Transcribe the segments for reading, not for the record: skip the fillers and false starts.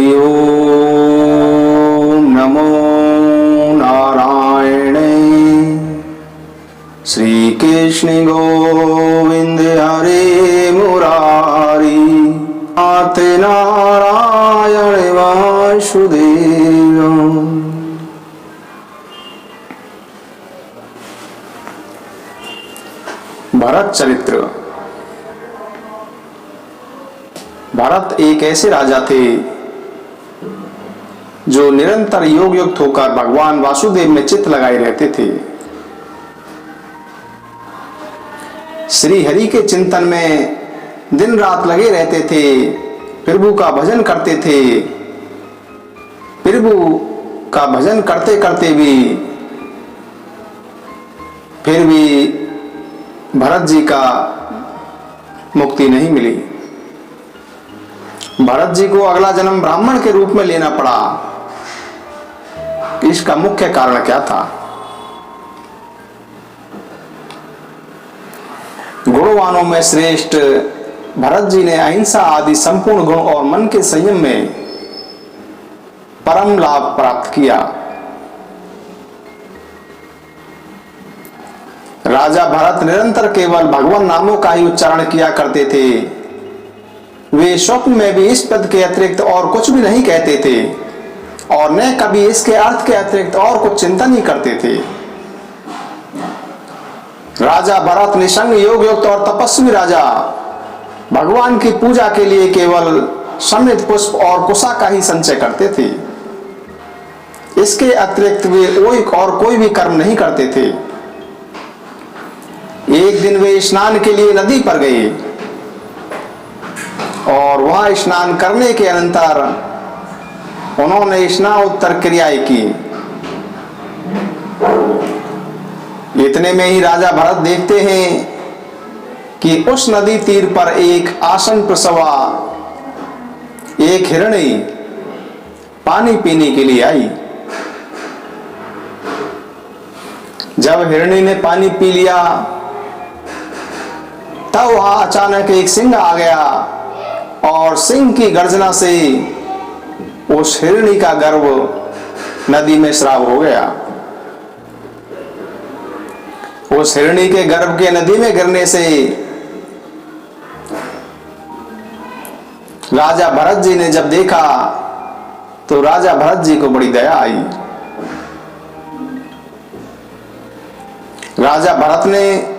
हरि ओम नमो नारायणे श्री कृष्ण गोविंद हरे मुरारी नाथ नारायण वासुदेव। भरत चरित्र। भरत एक ऐसे राजा थे जो निरंतर योग युक्त होकर भगवान वासुदेव में चित्त लगाए रहते थे। श्री हरि के चिंतन में दिन रात लगे रहते थे। प्रभु का भजन करते थे। प्रभु का भजन करते करते भी फिर भी भरत जी का मुक्ति नहीं मिली। भरत जी को अगला जन्म ब्राह्मण के रूप में लेना पड़ा। इसका मुख्य कारण क्या था? गुणवानों में श्रेष्ठ भरत जी ने अहिंसा आदि संपूर्ण गुण और मन के संयम में परम लाभ प्राप्त किया। राजा भरत निरंतर केवल भगवान नामों का ही उच्चारण किया करते थे। वे स्वप्न में भी इस पद के अतिरिक्त और कुछ भी नहीं कहते थे और न कभी इसके अर्थ के अतिरिक्त और कुछ चिंतन ही करते थे। राजा भरत निसंग योग युक्त और तपस्वी राजा भगवान की पूजा के लिए केवल समृद्ध पुष्प और कुशा का ही संचय करते थे। इसके अतिरिक्त वे कोई भी कर्म नहीं करते थे। एक दिन वे स्नान के लिए नदी पर गए और वहां स्नान करने के अनंतर उन्होंने स्नानोत्तर क्रियाएं की। इतने में ही राजा भरत देखते हैं कि उस नदी तीर पर एक आसन पर सवार एक हिरणी पानी पीने के लिए आई। जब हिरणी ने पानी पी लिया तब वहां अचानक एक सिंह आ गया और सिंह की गर्जना से उस हिरणी का गर्भ नदी में श्राप हो गया। उस हिरणी के गर्भ के नदी में गिरने से राजा भरत जी ने जब देखा तो राजा भरत जी को बड़ी दया आई। राजा भरत ने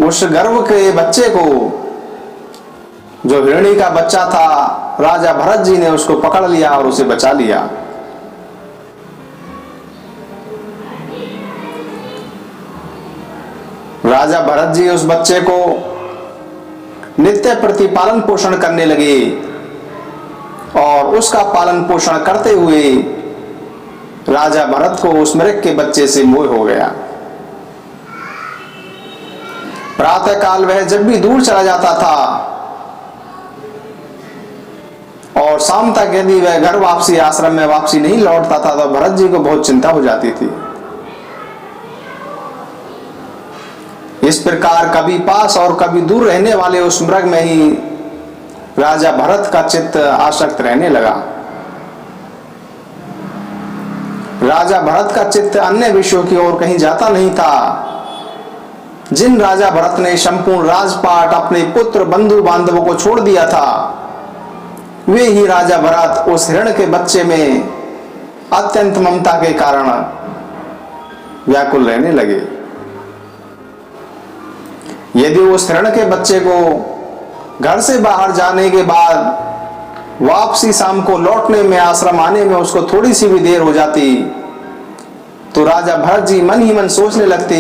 उस गर्भ के बच्चे को, जो हिरणी का बच्चा था, राजा भरत जी ने उसको पकड़ लिया और उसे बचा लिया। राजा भरत जी उस बच्चे को नित्य प्रतिपालन पोषण करने लगे और उसका पालन पोषण करते हुए राजा भरत को उस मृग के बच्चे से मोह हो गया। प्रातः काल वह जब भी दूर चला जाता था और शाम तक यदि वह घर वापसी आश्रम में वापसी नहीं लौटता था तो भरत जी को बहुत चिंता हो जाती थी। इस प्रकार कभी पास और कभी दूर रहने वाले उस मृग में ही राजा भरत का चित्त आसक्त रहने लगा। राजा भरत का चित्त अन्य विषयों की ओर कहीं जाता नहीं था। जिन राजा भरत ने संपूर्ण राजपाट अपने पुत्र बंधु बांधवों को छोड़ दिया था, वे ही राजा भरत उस हिरण के बच्चे में अत्यंत ममता के कारण व्याकुल रहने लगे। यदि उस हिरण के बच्चे को घर से बाहर जाने के बाद वापसी शाम को लौटने में, आश्रम आने में उसको थोड़ी सी भी देर हो जाती तो राजा भरत जी मन ही मन सोचने लगते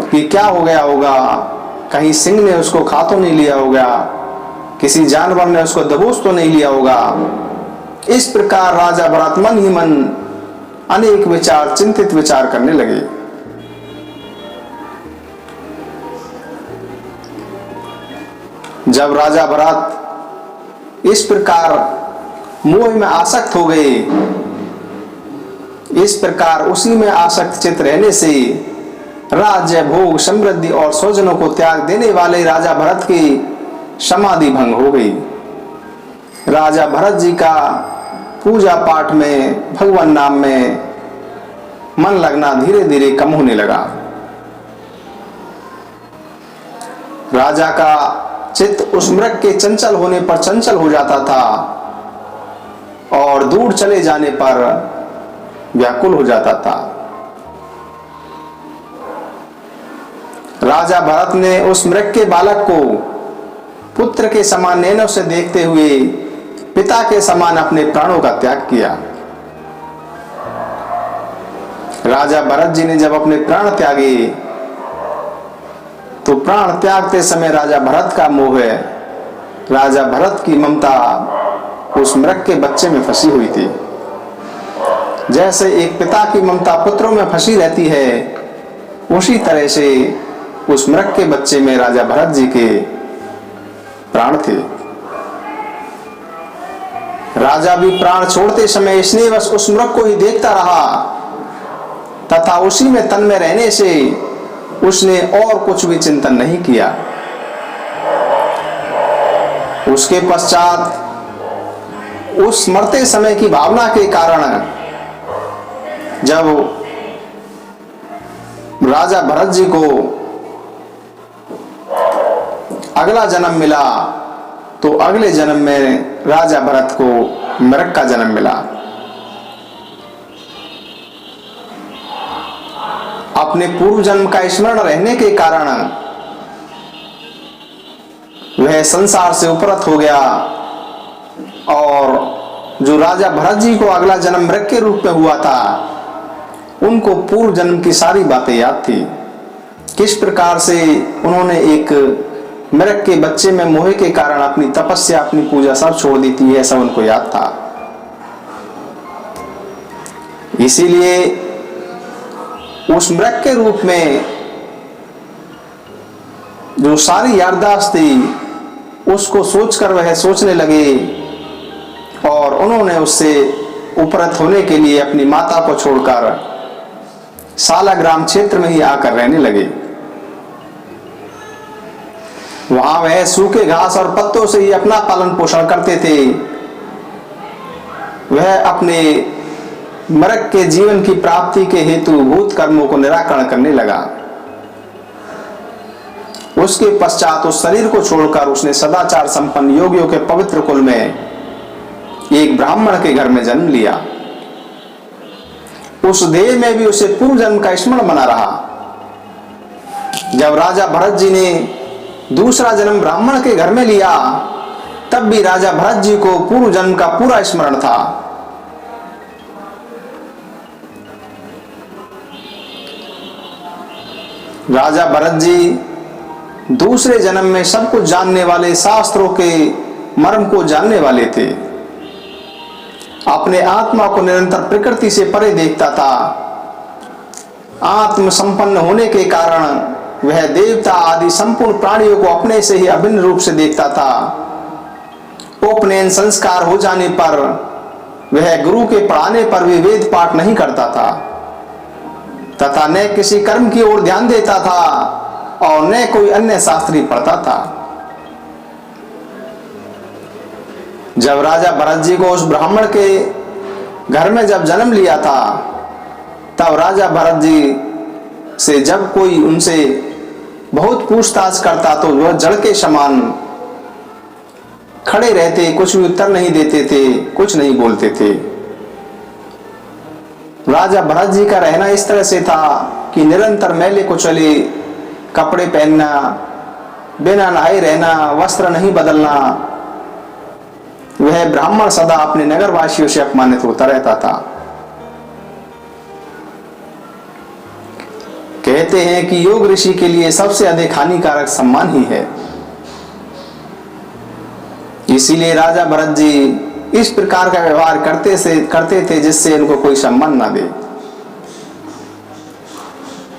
कि क्या हो गया होगा, कहीं सिंह ने उसको खा तो नहीं लिया होगा, किसी जानवर ने उसको दबोच तो नहीं लिया होगा। इस प्रकार राजा भरत मन ही मन अनेक विचार, चिंतित विचार करने लगे। जब राजा भरत इस प्रकार मोह में आसक्त हो गए, इस प्रकार उसी में आसक्त चित्त रहने से राज्य, भोग, समृद्धि और स्वजनों को त्याग देने वाले राजा भरत की समाधि भंग हो गई। राजा भरत जी का पूजा पाठ में, भगवान नाम में मन लगना धीरे धीरे कम होने लगा। राजा का चित्त उस मृग के चंचल होने पर चंचल हो जाता था और दूर चले जाने पर व्याकुल हो जाता था। राजा भरत ने उस मृग के बालक को पुत्र के समान नैनों से देखते हुए पिता के समान अपने प्राणों का त्याग किया। राजा भरत जी ने जब अपने प्राण त्यागे तो प्राण त्यागते समय राजा भरत का मोह, राजा भरत की ममता उस मृग के बच्चे में फंसी हुई थी। जैसे एक पिता की ममता पुत्रों में फंसी रहती है, उसी तरह से उस मृग के बच्चे में राजा भरत जी के प्राण थे। राजा भी प्राण छोड़ते समय स्नेहवश उस मृग को ही देखता रहा तथा उसी में तन्मय रहने से उसने और कुछ भी चिंतन नहीं किया। उसके पश्चात उस मरते समय की भावना के कारण जब राजा भरत जी को अगला जन्म मिला तो अगले जन्म में राजा भरत को मृग का जन्म मिला। अपने पूर्व जन्म का स्मरण रहने के कारण वह संसार से उपरत हो गया और जो राजा भरत जी को अगला जन्म मृग के रूप में हुआ था, उनको पूर्व जन्म की सारी बातें याद थी। किस प्रकार से उन्होंने एक मृग के बच्चे में मोह के कारण अपनी तपस्या, अपनी पूजा सब छोड़ दी थी, ऐसा उनको याद था। इसीलिए उस मृग के रूप में जो सारी याददाश्त थी उसको सोचकर वह सोचने लगे और उन्होंने उससे उपरत होने के लिए अपनी माता को छोड़कर सालाग्राम क्षेत्र में ही आकर रहने लगे। वहां वह सूखे घास और पत्तों से ही अपना पालन पोषण करते थे। वह अपने मृग के जीवन की प्राप्ति के हेतु भूत कर्मों को निराकरण करने लगा। उसके पश्चात उस शरीर को छोड़कर उसने सदाचार संपन्न योगियों के पवित्र कुल में एक ब्राह्मण के घर में जन्म लिया। उस देह में भी उसे पूर्व जन्म का स्मरण बना रहा। जब राजा भरत जी ने दूसरा जन्म ब्राह्मण के घर में लिया तब भी राजा भरत जी को पूर्व जन्म का पूरा स्मरण था। राजा भरत जी दूसरे जन्म में सब कुछ जानने वाले, शास्त्रों के मर्म को जानने वाले थे। अपने आत्मा को निरंतर प्रकृति से परे देखता था। आत्म संपन्न होने के कारण वह देवता आदि संपूर्ण प्राणियों को अपने से ही अभिन्न रूप से देखता था। उपनयन संस्कार हो जाने पर वह गुरु के पढ़ाने पर भी वेद पाठ नहीं करता था तथा न किसी कर्म की ओर ध्यान देता था और न कोई अन्य शास्त्री पढ़ता था। जब राजा भरत जी को उस ब्राह्मण के घर में जब जन्म लिया था तब राजा भरत जी से जब कोई उनसे बहुत पूछताछ करता तो वह जड़ के समान खड़े रहते, कुछ भी उत्तर नहीं देते थे, कुछ नहीं बोलते थे। राजा भरत जी का रहना इस तरह से था कि निरंतर मैले कुचले कपड़े पहनना, बिना नहाए रहना, वस्त्र नहीं बदलना। वह ब्राह्मण सदा अपने नगरवासियों से अपमानित होता रहता था। कहते हैं कि योग ऋषि के लिए सबसे अधिक हानिकारक सम्मान ही है। इसीलिए राजा भरत जी इस प्रकार का व्यवहार करते थे जिससे इनको कोई सम्मान ना दे।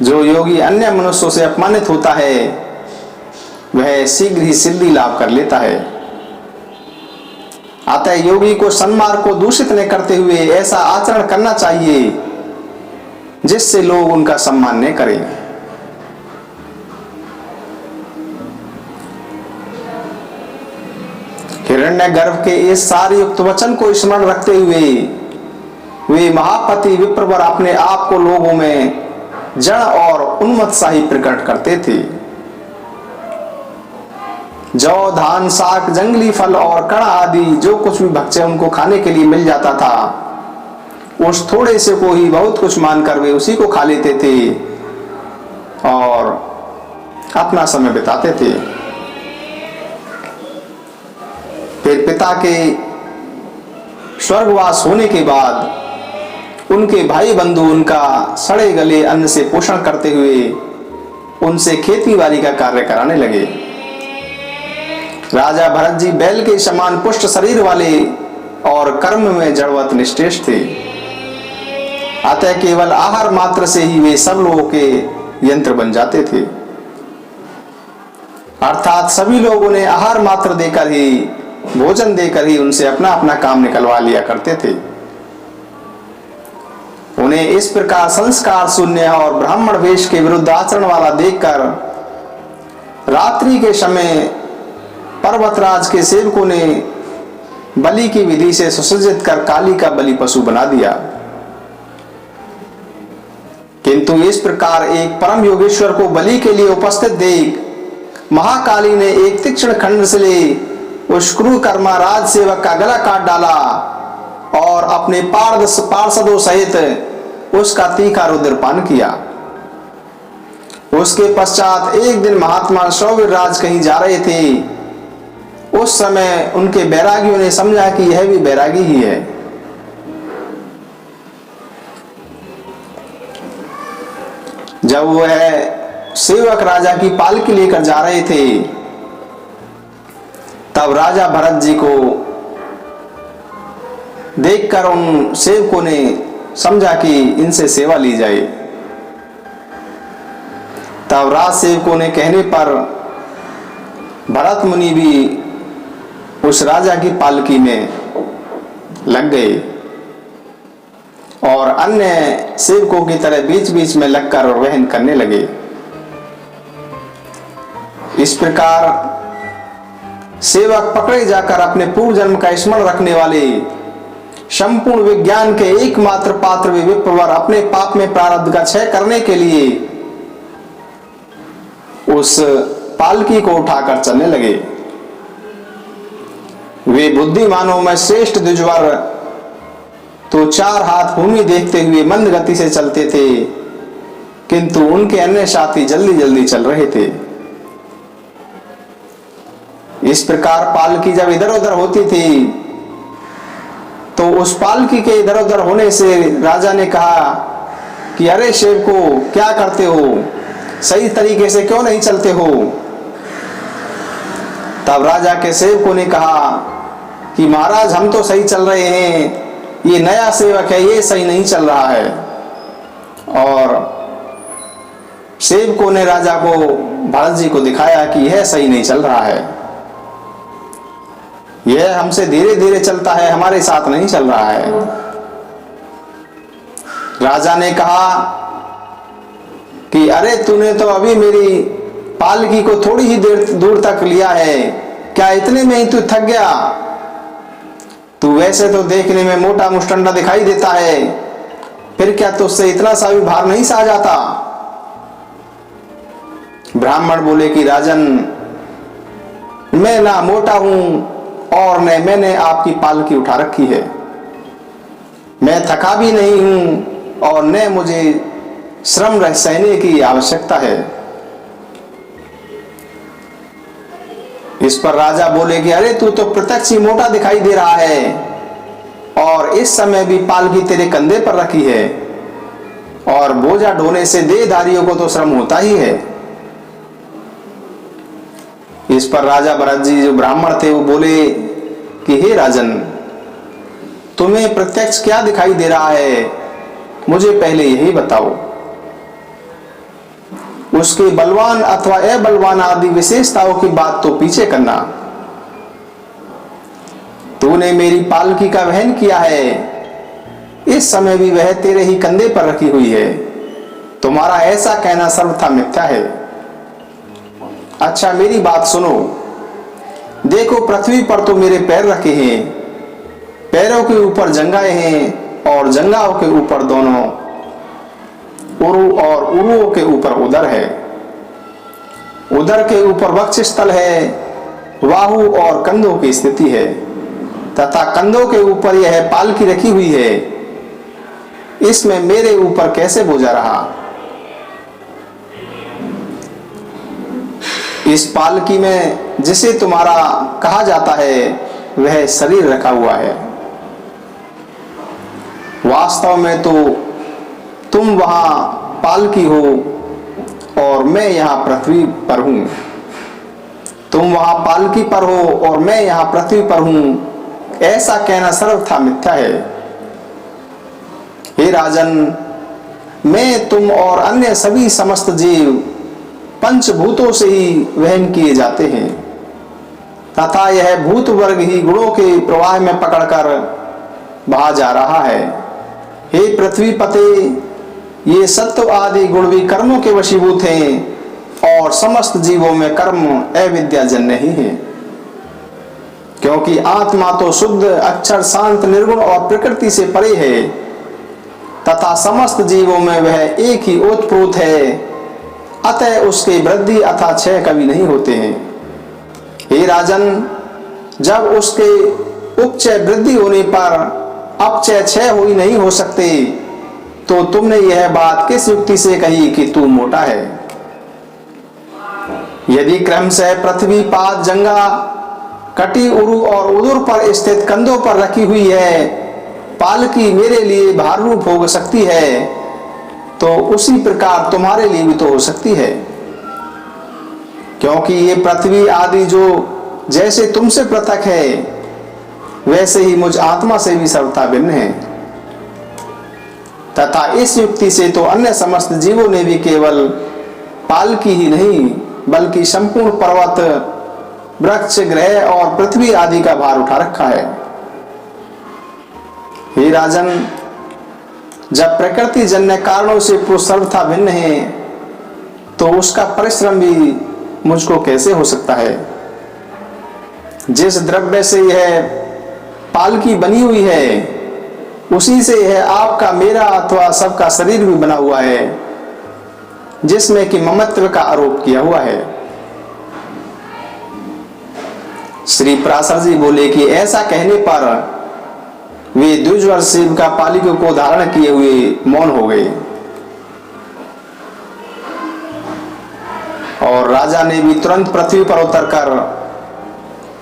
जो योगी अन्य मनुष्यों से अपमानित होता है वह शीघ्र ही सिद्धि लाभ कर लेता है। अतः योगी को सन्मार्ग को दूषित न करते हुए ऐसा आचरण करना चाहिए जिससे लोग उनका सम्मान न करें। हिरण्यगर्भ के इस सार युक्त वचन को स्मरण रखते हुए वे महापति विप्रवर अपने आप को लोगों में जड़ और उन्मत्तशाही प्रकट करते थे। जौ, धान, साग, जंगली फल और कण आदि जो कुछ भी भक्ष्य उनको खाने के लिए मिल जाता था, उस थोड़े से को ही बहुत कुछ मानकर वे उसी को खा लेते थे और अपना समय बिताते थे। फिर पिता के स्वर्गवास होने के बाद उनके भाई बंधु उनका सड़े गले अन्न से पोषण करते हुए उनसे खेती बाड़ी का कार्य कराने लगे। राजा भरत जी बैल के समान पुष्ट शरीर वाले और कर्म में जड़वत निष्ठेष थे, अतः केवल आहार मात्र से ही वे सब लोगों के यंत्र बन जाते थे। अर्थात सभी लोग उन्हें आहार मात्र देकर ही, भोजन देकर ही उनसे अपना अपना काम निकलवा लिया करते थे। उन्हें इस प्रकार संस्कार शून्य और ब्राह्मण वेश के विरुद्ध आचरण वाला देखकर रात्रि के समय पर्वतराज के सेवकों ने बलि की विधि से सुसज्जित कर काली का बलि पशु बना दिया। किंतु इस प्रकार एक परम योगेश्वर को बलि के लिए उपस्थित देख महाकाली ने एक तीक्ष्ण खंड से ले उस क्रूरकर्मा राज सेवक का गला काट डाला और अपने पार्षदों सहित उसका तीखा रुद्रपान किया। उसके पश्चात एक दिन महात्मा सौवीरराज कहीं जा रहे थे। उस समय उनके बैरागियों ने समझा कि यह भी बैरागी ही है। जब वह सेवक राजा की पालकी लेकर जा रहे थे, तब राजा भरत जी को देखकर उन सेवकों ने समझा कि इनसे सेवा ली जाए। तब राज सेवकों ने कहने पर भरत मुनि भी उस राजा की पालकी में लग गए और अन्य सेवकों की तरह बीच बीच में लगकर वहन करने लगे। इस प्रकार सेवक पकड़े जाकर अपने पूर्व जन्म का स्मरण रखने वाले संपूर्ण विज्ञान के एकमात्र पात्र वे विप्रवर अपने पाप में प्रारब्ध का क्षय करने के लिए उस पालकी को उठाकर चलने लगे। वे बुद्धिमानों में श्रेष्ठ द्विजवर तो 4 हाथ भूमि देखते हुए मंद गति से चलते थे, किंतु उनके अन्य साथी जल्दी जल्दी चल रहे थे। इस प्रकार पालकी जब इधर उधर होती थी तो उस पालकी के इधर उधर होने से राजा ने कहा कि अरे सेवको, क्या करते हो, सही तरीके से क्यों नहीं चलते हो। तब राजा के सेवकों ने कहा कि महाराज, हम तो सही चल रहे हैं, ये नया सेवक है, ये सही नहीं चल रहा है। और सेवकों ने राजा को, भरत जी को दिखाया कि यह सही नहीं चल रहा है, यह हमसे धीरे धीरे चलता है, हमारे साथ नहीं चल रहा है। राजा ने कहा कि अरे तूने तो अभी मेरी पालकी को थोड़ी ही देर दूर तक लिया है, क्या इतने में ही तू थक गया? तू वैसे तो देखने में मोटा मुस्टंडा दिखाई देता है, फिर क्या तुझसे इतना सा भी भार नहीं सहा जाता? ब्राह्मण बोले कि राजन, मैं ना मोटा हूं और न मैंने आपकी पालकी उठा रखी है, मैं थका भी नहीं हूं और न मुझे श्रम रह सहने की आवश्यकता है। इस पर राजा बोले कि अरे तू तो प्रत्यक्ष ही मोटा दिखाई दे रहा है और इस समय भी पालकी तेरे कंधे पर रखी है और बोझा ढोने से देहधारियों को तो श्रम होता ही है। इस पर राजा भरत जी जो ब्राह्मण थे वो बोले कि हे राजन, तुम्हें प्रत्यक्ष क्या दिखाई दे रहा है, मुझे पहले यही बताओ। उसके बलवान अथवा अबलवान आदि विशेषताओं की बात तो पीछे करना। तूने मेरी पालकी का वहन किया है, इस समय भी वह तेरे ही कंधे पर रखी हुई है, तुम्हारा ऐसा कहना सर्वथा मिथ्या है। अच्छा मेरी बात सुनो, देखो पृथ्वी पर तो मेरे पैर रखे हैं, पैरों के ऊपर जंघाएं हैं और जंघाओं के ऊपर दोनों उरु और उरुओं के ऊपर उदर है। उदर के ऊपर वक्षस्थल है, बाहु और कंधों की स्थिति है तथा कंधों के ऊपर यह पालकी रखी हुई है। इसमें मेरे ऊपर कैसे बोझा रहा? इस पालकी में जिसे तुम्हारा कहा जाता है वह शरीर रखा हुआ है। वास्तव में तो तुम वहां पालकी हो और मैं यहां पृथ्वी पर हूं। तुम वहां पालकी पर हो और मैं यहां पृथ्वी पर हूं, ऐसा कहना सर्वथा मिथ्या है। हे राजन, मैं, तुम और अन्य सभी समस्त जीव पंचभूतों से ही वहन किए जाते हैं तथा यह भूत वर्ग ही गुणों के प्रवाह में पकड़कर बहा जा रहा है। हे पृथ्वी पते, ये सत्व आदि गुण भी कर्मों के वशीभूत हैं और समस्त जीवों में कर्म अविद्याजन्य ही है, क्योंकि आत्मा तो शुद्ध अक्षर शांत निर्गुण और प्रकृति से परे है तथा समस्त जीवों में वह एक ही ओतप्रोत है, अतः उसके वृद्धि अथा क्षय कभी नहीं होते हैं। हे राजन, जब उसके उपचय वृद्धि होने पर अपचय क्षय हो ही नहीं हो सकते, तो तुमने यह बात किस युक्ति से कही कि तू मोटा है? यदि क्रमशः पृथ्वी पाद जंगा कटी उरु और उदर पर स्थित कंधों पर रखी हुई है पालकी मेरे लिए भार रूप हो सकती है, तो उसी प्रकार तुम्हारे लिए भी तो हो सकती है, क्योंकि ये पृथ्वी आदि जो जैसे तुमसे पृथक है वैसे ही मुझ आत्मा से भी सर्वथा भिन्न है तथा इस युक्ति से तो अन्य समस्त जीवों ने भी केवल पालकी ही नहीं बल्कि संपूर्ण पर्वत, वृक्ष, ग्रह और पृथ्वी आदि का भार उठा रखा है। हे राजन, जब प्रकृति जन्य कारणों से पुरुष सर्वथा भिन्न है तो उसका परिश्रम भी मुझको कैसे हो सकता है? जिस द्रव्य से यह पालकी बनी हुई है उसी से यह आपका, मेरा अथवा सबका शरीर भी बना हुआ है, जिसमें कि ममत्व का आरोप किया हुआ है। श्री पराशर जी बोले कि ऐसा कहने पर वे द्विजवर शिव का पालिका को धारण किए हुए मौन हो गए और राजा ने भी तुरंत पृथ्वी पर उतरकर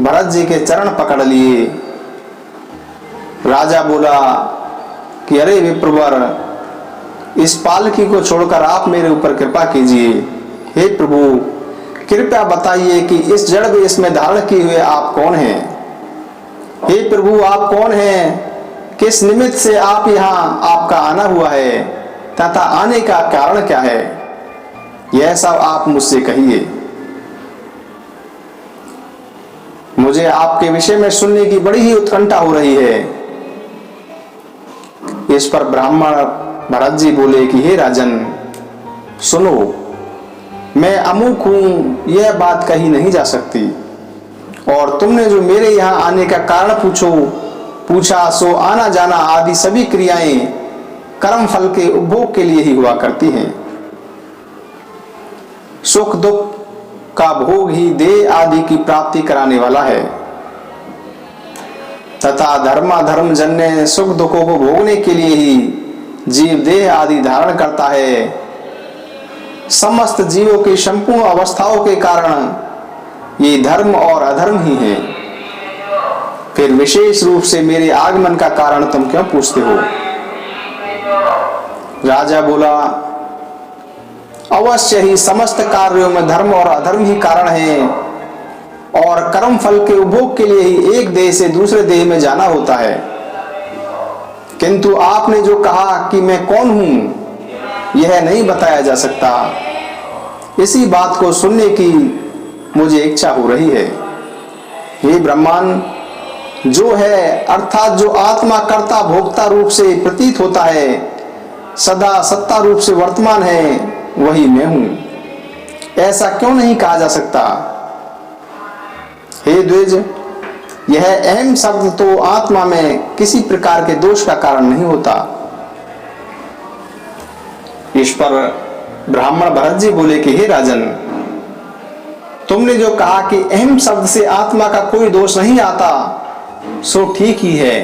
भरत जी के चरण पकड़ लिए। राजा बोला कि अरे विप्रवर, इस पालकी को छोड़कर आप मेरे ऊपर कृपा कीजिए। हे प्रभु, कृपया बताइए कि इस जड़ वेश में धारण किए हुए आप कौन हैं? हे प्रभु, आप कौन हैं? किस निमित्त से आप यहाँ आपका आना हुआ है तथा आने का कारण क्या है? यह सब आप मुझसे कहिए। मुझे आपके विषय में सुनने की बड़ी ही उत्कंठा हो रही है। इस पर ब्राह्मण भरत जी बोले कि हे राजन, सुनो, मैं अमुक हूं यह बात कही नहीं जा सकती और तुमने जो मेरे यहाँ आने का कारण पूछा सो आना जाना आदि सभी क्रियाएं कर्म फल के उपभोग के लिए ही हुआ करती हैं। सुख दुख का भोग ही देह आदि की प्राप्ति कराने वाला है तथा धर्माधर्म जन्य सुख दुखों को भोगने के लिए ही जीव देह आदि धारण करता है। समस्त जीवों की संपूर्ण अवस्थाओं के कारण ये धर्म और अधर्म ही है। फिर विशेष रूप से मेरे आगमन का कारण तुम क्यों पूछते हो? राजा बोला, अवश्य ही समस्त कार्यों में धर्म और अधर्म ही कारण है और कर्म फल के उपभोग के लिए ही एक देह से दूसरे देह में जाना होता है, किंतु आपने जो कहा कि मैं कौन हूं यह नहीं बताया जा सकता। इसी बात को सुनने की मुझे इच्छा हो रही है। हे ब्रह्मांड, जो है अर्थात जो आत्मा कर्ता भोक्ता रूप से प्रतीत होता है, सदा सत्ता रूप से वर्तमान है, वही मैं हूं। ऐसा क्यों नहीं कहा जा सकता? हे द्विज, यह अहम शब्द तो आत्मा में किसी प्रकार के दोष का कारण नहीं होता। इस पर ब्राह्मण भरत जी बोले कि हे राजन, तुमने जो कहा कि अहम शब्द से आत्मा का कोई दोष नहीं आता, सो ठीक ही है,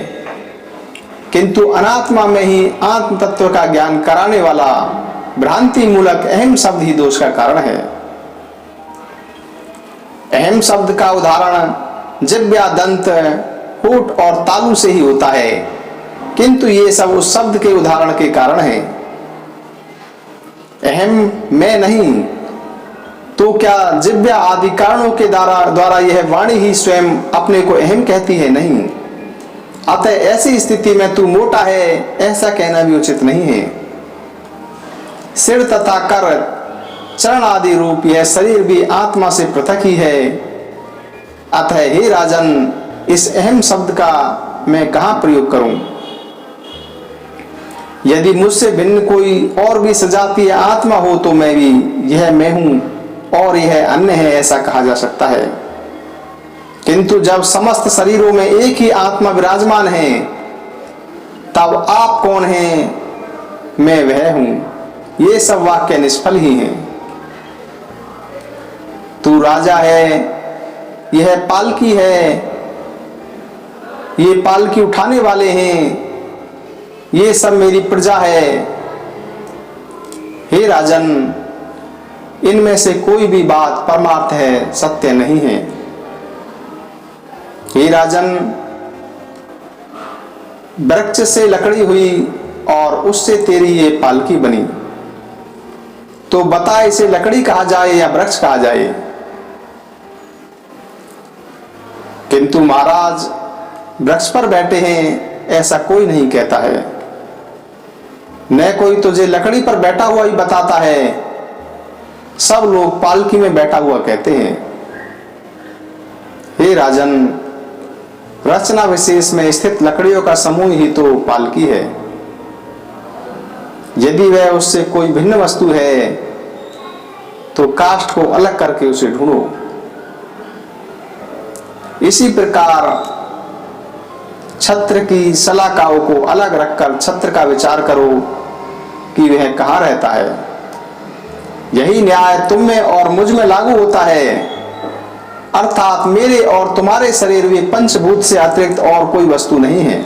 किंतु अनात्मा में ही आत्म तत्व का ज्ञान कराने वाला भ्रांति मूलक अहम शब्द ही दोष का कारण है। अहम शब्द का उदाहरण जिह्वा, दंत, होठ और तालु से ही होता है, किंतु ये सब उस शब्द के उदाहरण के कारण है। अहम मैं नहीं, तो क्या जिह्वा आदि कारणों के द्वारा यह वाणी ही स्वयं अपने को अहम कहती है? नहीं। अतः ऐसी स्थिति में तू मोटा है ऐसा कहना भी उचित नहीं है। सिर तथा कर, चरण आदि रूप यह शरीर भी आत्मा से पृथक ही है। अतः हे राजन, इस अहम शब्द का मैं कहाँ प्रयोग करूं? यदि मुझसे भिन्न कोई और भी सजातीय आत्मा हो तो मैं भी यह मैं हूं और यह अन्य है ऐसा कहा जा सकता है। किंतु जब समस्त शरीरों में एक ही आत्मा विराजमान है, तब आप कौन हैं, मैं वह हूं, ये सब वाक्य निष्फल ही हैं। तू राजा है, यह पालकी है, ये पालकी उठाने वाले हैं, ये सब मेरी प्रजा है। हे राजन, इनमें से कोई भी बात परमार्थ है, सत्य नहीं है। हे राजन, वृक्ष से लकड़ी हुई और उससे तेरी ये पालकी बनी, तो बता इसे लकड़ी कहा जाए या वृक्ष कहा जाए? किंतु महाराज, वृक्ष पर बैठे हैं ऐसा कोई नहीं कहता है, न कोई तुझे लकड़ी पर बैठा हुआ ही बताता है, सब लोग पालकी में बैठा हुआ कहते हैं। हे राजन, रचना विशेष में स्थित लकड़ियों का समूह ही तो पालकी है। यदि वह उससे कोई भिन्न वस्तु है तो काष्ठ को अलग करके उसे ढूंढो। इसी प्रकार छत्र की सलाखाओं को अलग रखकर छत्र का विचार करो कि वह कहाँ रहता है। यही न्याय तुम में और मुझ में लागू होता है, अर्थात मेरे और तुम्हारे शरीर में पंचभूत से अतिरिक्त और कोई वस्तु नहीं है।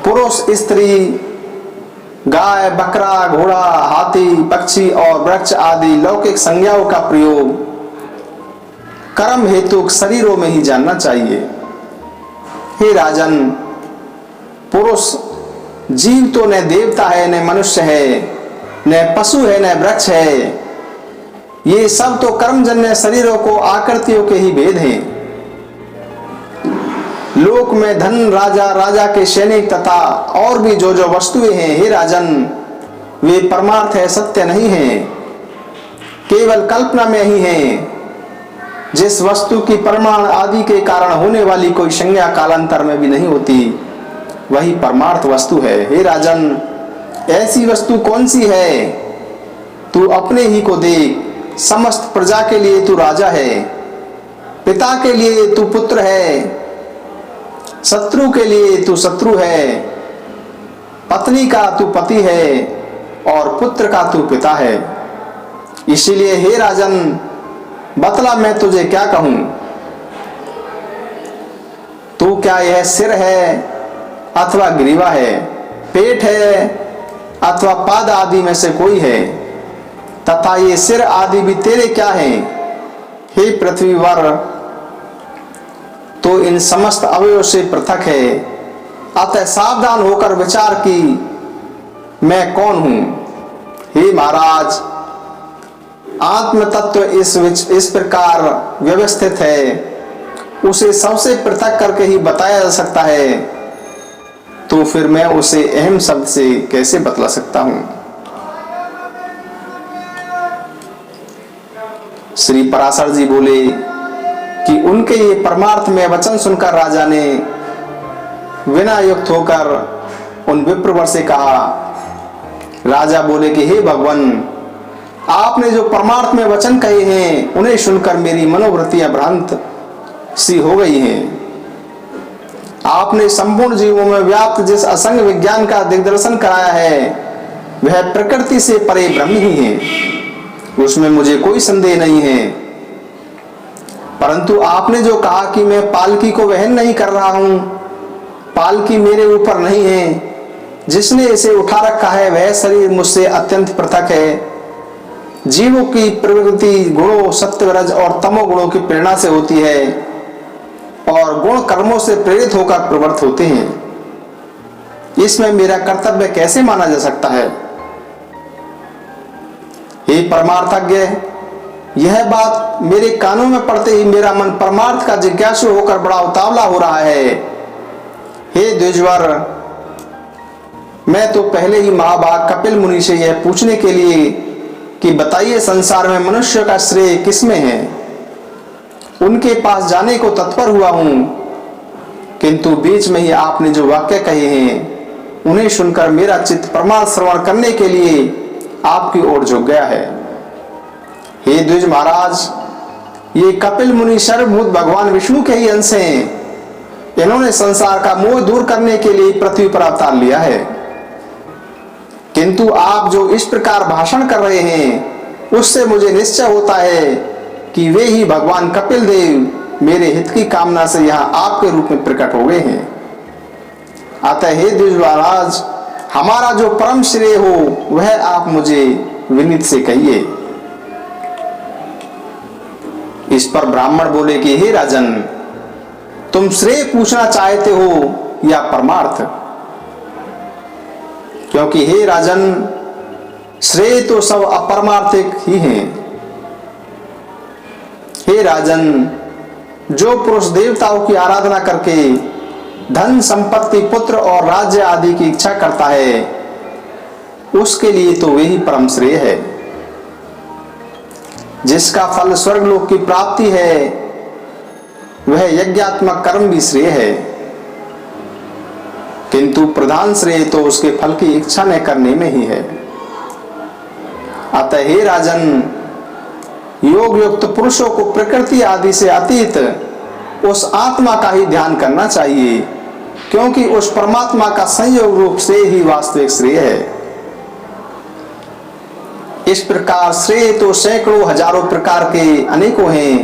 पुरुष, स्त्री, गाय, बकरा, घोड़ा, हाथी, पक्षी और वृक्ष आदि लौकिक संज्ञाओं का प्रयोग कर्म हेतु शरीरों में ही जानना चाहिए। हे राजन, पुरुष जीव तो न देवता है, न मनुष्य है, न पशु है, न वृक्ष है। ये सब तो कर्मजन्य शरीरों को आकृतियों के ही भेद हैं। लोक में धन, राजा, राजा के सैनिक तथा और भी जो जो वस्तुएं हैं, हे राजन, वे परमार्थ है, सत्य नहीं है, केवल कल्पना में ही है। जिस वस्तु की प्रमाण आदि के कारण होने वाली कोई संज्ञा कालांतर में भी नहीं होती, वही परमार्थ वस्तु है। हे राजन, ऐसी वस्तु कौन सी है? तू अपने ही को देख। समस्त प्रजा के लिए तू राजा है, पिता के लिए तू पुत्र है, शत्रु के लिए तू शत्रु है, पत्नी का तू पति है और पुत्र का तू पिता है। इसीलिए हे राजन, बतला मैं तुझे क्या कहूं? तू क्या यह सिर है अथवा ग्रीवा है, पेट है अथवा पाद आदि में से कोई है? तथा ये सिर आदि भी तेरे क्या हैं? हे पृथ्वीवर, तो इन समस्त अवयवों से पृथक है। अतः सावधान होकर विचार की मैं कौन हूं। हे महाराज, आत्म तत्व इस प्रकार व्यवस्थित है, उसे सबसे पृथक करके ही बताया जा सकता है, तो फिर मैं उसे अहम शब्द से कैसे बतला सकता हूं? श्री पराशर जी बोले कि उनके ये परमार्थ में वचन सुनकर राजा ने विनय युक्त होकर उन विप्रवर से कहा। राजा बोले कि हे भगवान, आपने जो परमार्थ में वचन कहे हैं उन्हें सुनकर मेरी मनोवृत्तियां भ्रांत सी हो गई हैं। आपने संपूर्ण जीवों में व्याप्त जिस असंग विज्ञान का दिग्दर्शन कराया है वह प्रकृति से परे ब्रह्म ही है, उसमें मुझे कोई संदेह नहीं है। परंतु आपने जो कहा कि मैं पालकी को वहन नहीं कर रहा हूं, पालकी मेरे ऊपर नहीं है, जिसने इसे उठा रखा है वह शरीर मुझसे अत्यंत पृथक है। जीवों की प्रवृत्ति गुणों सत्व रज और तमो गुणों की प्रेरणा से होती है और गुण कर्मों से प्रेरित होकर प्रवृत्त होते हैं। इसमें मेरा कर्तव्य कैसे माना जा सकता है? हे परमार्थज्ञ, यह बात मेरे कानों में पड़ते ही मेरा मन परमार्थ का जिज्ञासु होकर बड़ा उतावला हो रहा है। हे द्विजवर, मैं तो पहले ही महाभाग कपिल मुनि से यह पूछने के लिए कि बताइए संसार में मनुष्य का श्रेय किसमें है, उनके पास जाने को तत्पर हुआ हूं, किंतु बीच में ही आपने जो वाक्य कहे हैं उन्हें सुनकर मेरा चित्त परमार्थ श्रवण करने के लिए आपकी ओर झुक गया है। हे द्विज महाराज, ये कपिल मुनि सर्वभूत भगवान विष्णु के ही अंश हैं। इन्होंने संसार का मोह दूर करने के लिए पृथ्वी पर अवतार लिया है, किंतु आप जो इस प्रकार भाषण कर रहे हैं उससे मुझे निश्चय होता है कि वे ही भगवान कपिल देव मेरे हित की कामना से यहाँ आपके रूप में प्रकट हो गए हैं। अतः हे द्विज महाराज, हमारा जो परम श्रेय हो वह आप मुझे विनीत से कहिए। इस पर ब्राह्मण बोले कि हे राजन, तुम श्रेय पूछना चाहते हो या परमार्थ? क्योंकि हे राजन, श्रेय तो सब अपरमार्थिक ही हैं। हे राजन, जो पुरुष देवताओं की आराधना करके धन संपत्ति पुत्र और राज्य आदि की इच्छा करता है उसके लिए तो वही परम श्रेय है। जिसका फल स्वर्गलोक की प्राप्ति है वह यज्ञात्मक कर्म भी श्रेय है, किंतु प्रधान श्रेय तो उसके फल की इच्छा न करने में ही है। अतः हे राजन, योग युक्त पुरुषों को प्रकृति आदि से अतीत उस आत्मा का ही ध्यान करना चाहिए, क्योंकि उस परमात्मा का संयोग रूप से ही वास्तविक श्रेय है। इस प्रकार श्रेय तो सैकड़ों हजारों प्रकार के अनेकों हैं,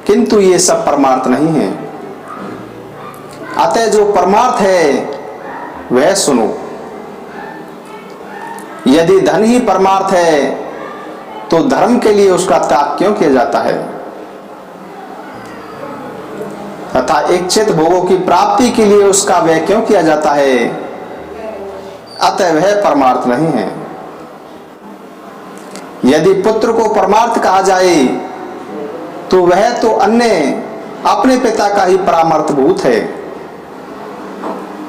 किंतु ये सब परमार्थ नहीं है। अतः जो परमार्थ है वह सुनो। यदि धन ही परमार्थ है तो धर्म के लिए उसका त्याग क्यों किया जाता है, तथा इच्छित भोगों की प्राप्ति के लिए उसका व्यय क्यों किया जाता है? अतः वह परमार्थ नहीं है। यदि पुत्र को परमार्थ कहा जाए तो वह तो अन्य अपने पिता का ही परामर्थ भूत है,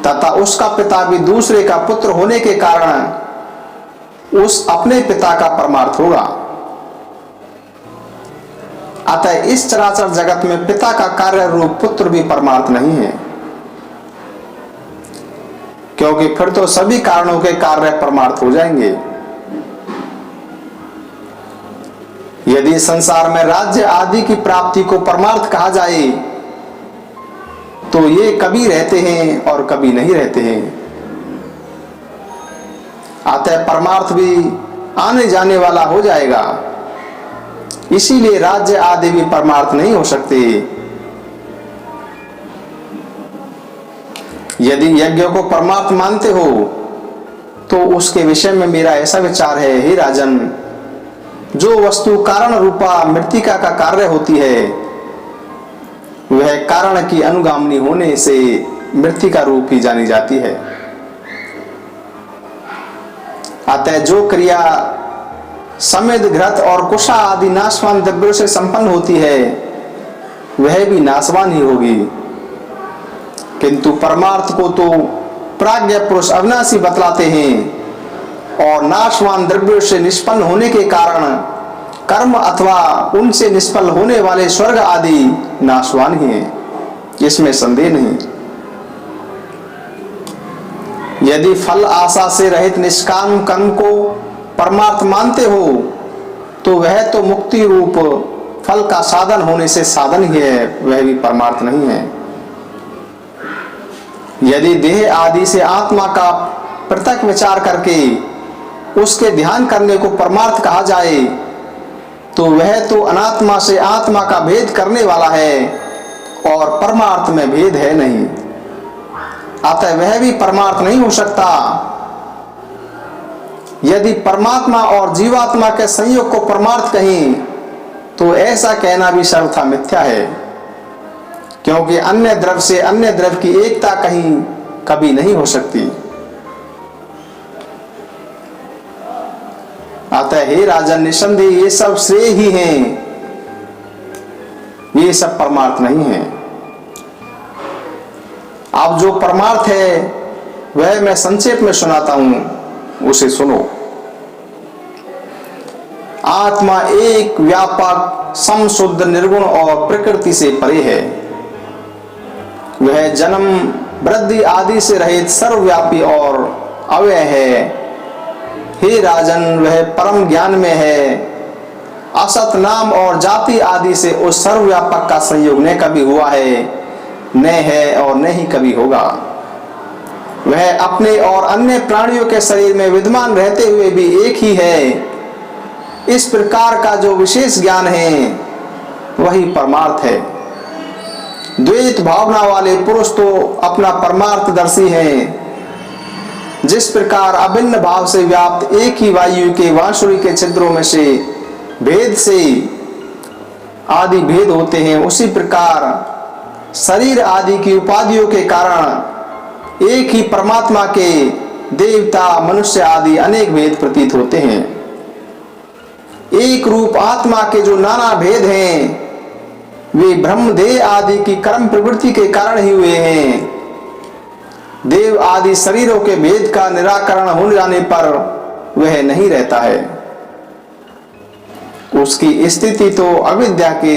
तथा उसका पिता भी दूसरे का पुत्र होने के कारण उस अपने पिता का परमार्थ होगा। अतः इस चराचर जगत में पिता का कार्य रूप पुत्र भी परमार्थ नहीं है, क्योंकि फिर तो सभी कारणों के कार्य परमार्थ हो जाएंगे। यदि संसार में राज्य आदि की प्राप्ति को परमार्थ कहा जाए तो ये कभी रहते हैं और कभी नहीं रहते हैं। अतः परमार्थ भी आने जाने वाला हो जाएगा, इसीलिए राज्य आदि भी परमार्थ नहीं हो सकते। यदि यज्ञ को परमार्थ मानते हो तो उसके विषय में मेरा ऐसा विचार है, हे राजन, जो वस्तु कारण रूपा मृत्तिका का कार्य होती है वह कारण की अनुगामिनी होने से मृत्तिका रूप ही जानी जाती है। अतः जो क्रिया समेद घृत और कुशा आदि नाशवान द्रव्यों से संपन्न होती है वह भी नाशवान ही होगी, किंतु परमार्थ को तो प्राज्ञ पुरुष अविनाशी बतलाते हैं और नाशवान द्रव्यों से निष्पन्न होने के कारण कर्म अथवा उनसे निष्फल होने वाले स्वर्ग आदि नाशवान ही हैं, इसमें संदेह नहीं। यदि फल आशा से रहित निष्काम कर्म को परमार्थ मानते हो तो वह तो मुक्ति रूप फल का साधन होने से साधन ही है, वह भी परमार्थ नहीं है। यदि देह आदि से आत्मा का पृथक विचार करके उसके ध्यान करने को परमार्थ कहा जाए तो वह तो अनात्मा से आत्मा का भेद करने वाला है और परमार्थ में भेद है नहीं, अतः वह भी परमार्थ नहीं हो सकता। यदि परमात्मा और जीवात्मा के संयोग को परमार्थ कहें तो ऐसा कहना भी सर्वथा मिथ्या है, क्योंकि अन्य द्रव्य से अन्य द्रव्य की एकता कहीं कभी नहीं हो सकती। अतः हे राजन, निसंदेह ये सब श्रेय ही हैं, ये सब परमार्थ नहीं है। अब जो परमार्थ है वह मैं संक्षेप में सुनाता हूं, उसे सुनो। आत्मा एक व्यापक समशुद्ध निर्गुण और प्रकृति से परे है। वह जन्म वृद्धि आदि से रहित सर्वव्यापी और अव्यय है। हे राजन, वह परम ज्ञान में है। असत नाम और जाति आदि से उस सर्वव्यापक का संयोग न कभी हुआ है, न है और न ही कभी होगा। वह अपने और अन्य प्राणियों के शरीर में विद्यमान रहते हुए भी एक ही है। इस प्रकार का जो विशेष ज्ञान है वही परमार्थ है। द्वैत भावना वाले पुरुष तो अपना परमार्थदर्शी हैं। जिस प्रकार अभिन्न भाव से व्याप्त एक ही वायु के वांसुरी के छिद्रों में से भेद से आदि भेद होते हैं, उसी प्रकार शरीर आदि की उपाधियों के कारण एक ही परमात्मा के देवता मनुष्य आदि अनेक भेद प्रतीत होते हैं। एक रूप आत्मा के जो नाना भेद हैं वे ब्रह्मदेह आदि की कर्म प्रवृत्ति के कारण ही हुए हैं। देव आदि शरीरों के भेद का निराकरण हो जाने पर वह नहीं रहता है। उसकी स्थिति तो अविद्या के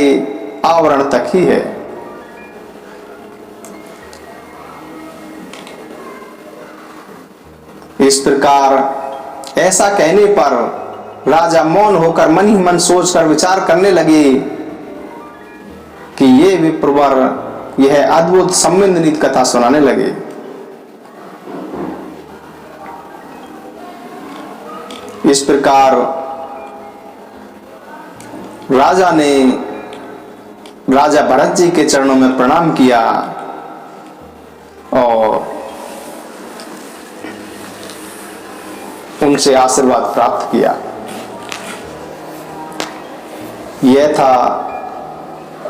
आवरण तक ही है। इस प्रकार ऐसा कहने पर राजा मौन होकर मन ही मन सोचकर विचार करने लगे कि ये विप्रवर यह अद्भुत संबंधित कथा सुनाने लगे। इस प्रकार राजा ने राजा भरत जी के चरणों में प्रणाम किया और उनसे आशीर्वाद प्राप्त किया। यह था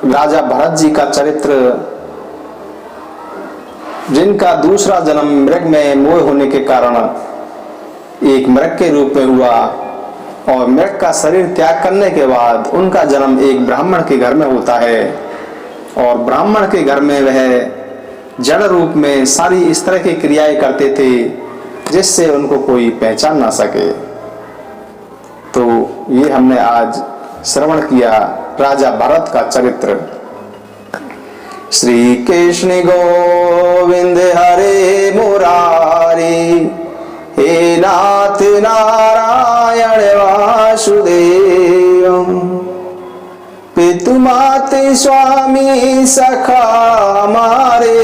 राजा भरत जी का चरित्र, जिनका दूसरा जन्म मृग में मोह होने के कारण एक मृग के रूप में हुआ और मृग का शरीर त्याग करने के बाद उनका जन्म एक ब्राह्मण के घर में होता है और ब्राह्मण के घर में वह जड़ रूप में सारी इस तरह की क्रियाएं करते थे जिससे उनको कोई पहचान ना सके। तो ये हमने आज श्रवण किया राजा भरत का चरित्र। श्री कृष्ण गोविंद हरे मुरारी, हे नाथ नारायण वासुदेव, पितु माते स्वामी सखा मारे,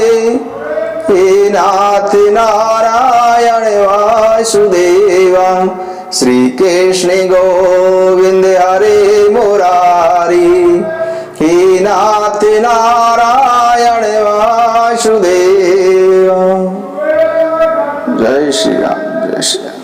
हे नाथ नारायण वासुदेव। श्री कृष्ण गोविंद हरे मुरारी, हे नाथ नारायण वासुदेव। जय श्री राम, जय श्री राम।